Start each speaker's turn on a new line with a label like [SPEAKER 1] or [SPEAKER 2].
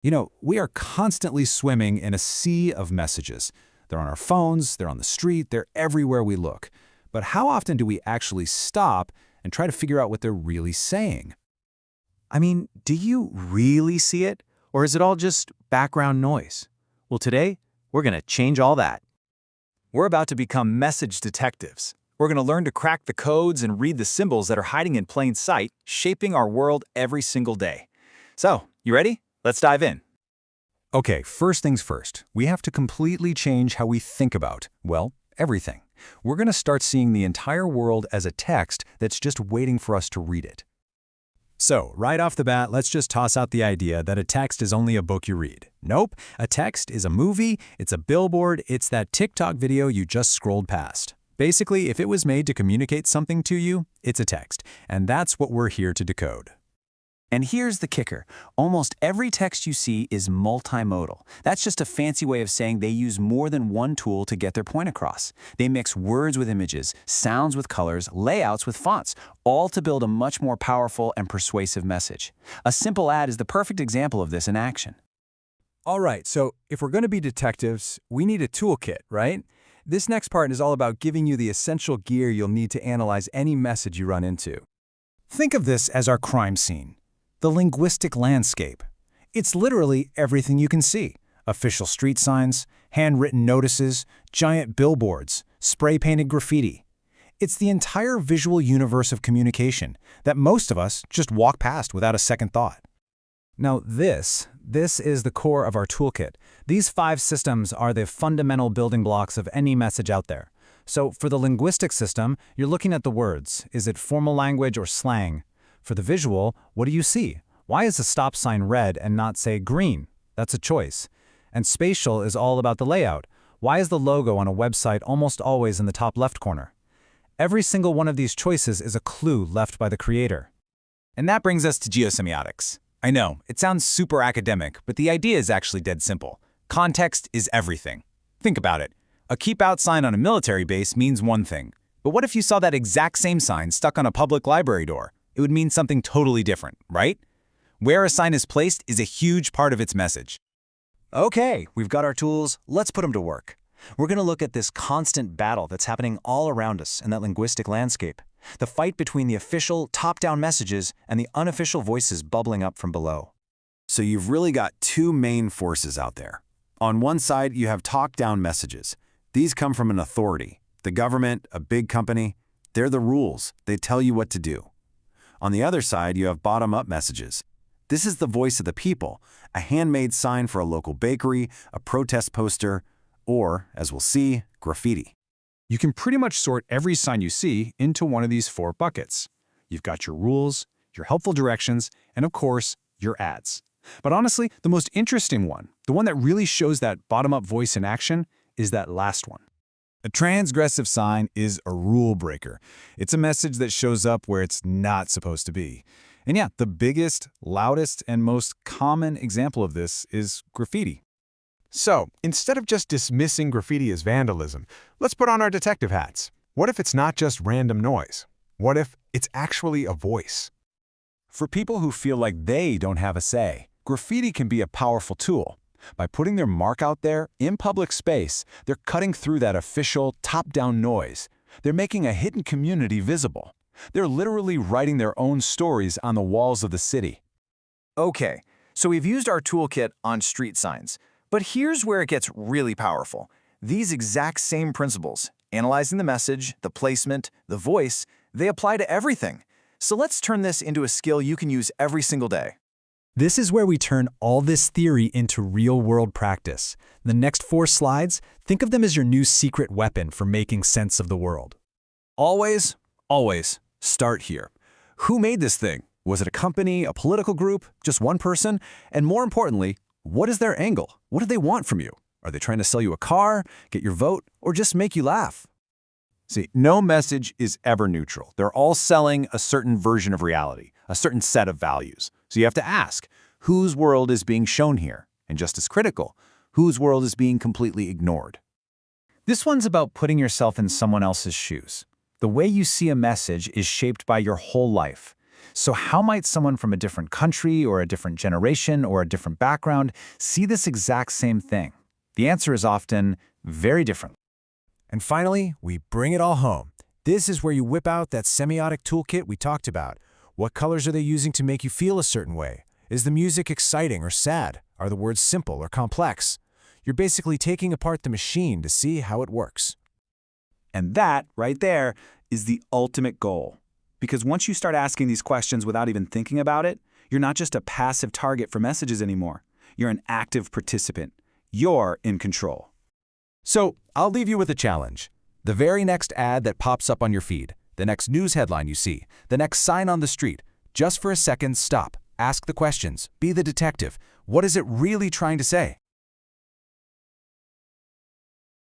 [SPEAKER 1] We are constantly swimming in a sea of messages. They're on our phones, they're on the street, they're everywhere we look. But how often do we actually stop and try to figure out what they're really saying?
[SPEAKER 2] I mean, do you really see it? Or is it all just background noise? Well, today, we're going to change all that. We're about to become message detectives. We're going to learn to crack the codes and read the symbols that are hiding in plain sight, shaping our world every single day. So, you ready? Let's dive in.
[SPEAKER 1] Okay, first things first. We have to completely change how we think about, well, everything. We're going to start seeing the entire world as a text that's just waiting for us to read it. So, right off the bat, let's just toss out the idea that a text is only a book you read. Nope, a text is a movie, it's a billboard, it's that TikTok video you just scrolled past. Basically, if it was made to communicate something to you, it's a text, and that's what we're here to decode.
[SPEAKER 2] And here's the kicker. Almost every text you see is multimodal. That's just a fancy way of saying they use more than one tool to get their point across. They mix words with images, sounds with colors, layouts with fonts, all to build a much more powerful and persuasive message. A simple ad is the perfect example of this in action.
[SPEAKER 1] All right, so if we're going to be detectives, we need a toolkit, right? This next part is all about giving you the essential gear you'll need to analyze any message you run into. Think of this as our crime scene. The linguistic landscape. It's literally everything you can see. Official street signs, handwritten notices, giant billboards, spray-painted graffiti. It's the entire visual universe of communication that most of us just walk past without a second thought. Now this is the core of our toolkit. These 5 systems are the fundamental building blocks of any message out there. So for the linguistic system, you're looking at the words. Is it formal language or slang? For the visual, what do you see? Why is a stop sign red and not, say, green? That's a choice. And spatial is all about the layout. Why is the logo on a website almost always in the top left corner? Every single one of these choices is a clue left by the creator.
[SPEAKER 2] And that brings us to geosemiotics. I know, it sounds super academic, but the idea is actually dead simple. Context is everything. Think about it. A keep out sign on a military base means one thing. But what if you saw that exact same sign stuck on a public library door? It would mean something totally different, right? Where a sign is placed is a huge part of its message. Okay, we've got our tools. Let's put them to work. We're going to look at this constant battle that's happening all around us in that linguistic landscape. The fight between the official, top-down messages and the unofficial voices bubbling up from below.
[SPEAKER 3] So you've really got 2 main forces out there. On one side, you have top-down messages. These come from an authority. The government, a big company, they're the rules. They tell you what to do. On the other side, you have bottom-up messages. This is the voice of the people, a handmade sign for a local bakery, a protest poster, or, as we'll see, graffiti.
[SPEAKER 1] You can pretty much sort every sign you see into one of these 4 buckets. You've got your rules, your helpful directions, and of course, your ads. But honestly, the most interesting one, the one that really shows that bottom-up voice in action, is that last one. A transgressive sign is a rule breaker. It's a message that shows up where it's not supposed to be. And yeah, the biggest, loudest, and most common example of this is graffiti.
[SPEAKER 4] So, instead of just dismissing graffiti as vandalism, let's put on our detective hats. What if it's not just random noise? What if it's actually a voice?
[SPEAKER 1] For people who feel like they don't have a say, graffiti can be a powerful tool. By putting their mark out there in public space, they're cutting through that official, top-down noise. They're making a hidden community visible. They're literally writing their own stories on the walls of the city.
[SPEAKER 2] Okay, so we've used our toolkit on street signs. But here's where it gets really powerful. These exact same principles, analyzing the message, the placement, the voice, they apply to everything. So let's turn this into a skill you can use every single day.
[SPEAKER 1] This is where we turn all this theory into real-world practice. The next 4 slides, think of them as your new secret weapon for making sense of the world.
[SPEAKER 2] Always start here. Who made this thing? Was it a company, a political group, just one person? And more importantly, what is their angle? What do they want from you? Are they trying to sell you a car, get your vote, or just make you laugh? See, no message is ever neutral. They're all selling a certain version of reality, a certain set of values. So you have to ask, whose world is being shown here? And just as critical, whose world is being completely ignored? This one's about putting yourself in someone else's shoes. The way you see a message is shaped by your whole life. So how might someone from a different country or a different generation or a different background see this exact same thing? The answer is often very different.
[SPEAKER 1] And finally, we bring it all home. This is where you whip out that semiotic toolkit we talked about. What colors are they using to make you feel a certain way? Is the music exciting or sad? Are the words simple or complex? You're basically taking apart the machine to see how it works.
[SPEAKER 2] And that, right there, is the ultimate goal. Because once you start asking these questions without even thinking about it, you're not just a passive target for messages anymore. You're an active participant. You're in control.
[SPEAKER 1] So, I'll leave you with a challenge. The very next ad that pops up on your feed, the next news headline you see, the next sign on the street, just for a second, stop. Ask the questions. Be the detective. What is it really trying to say?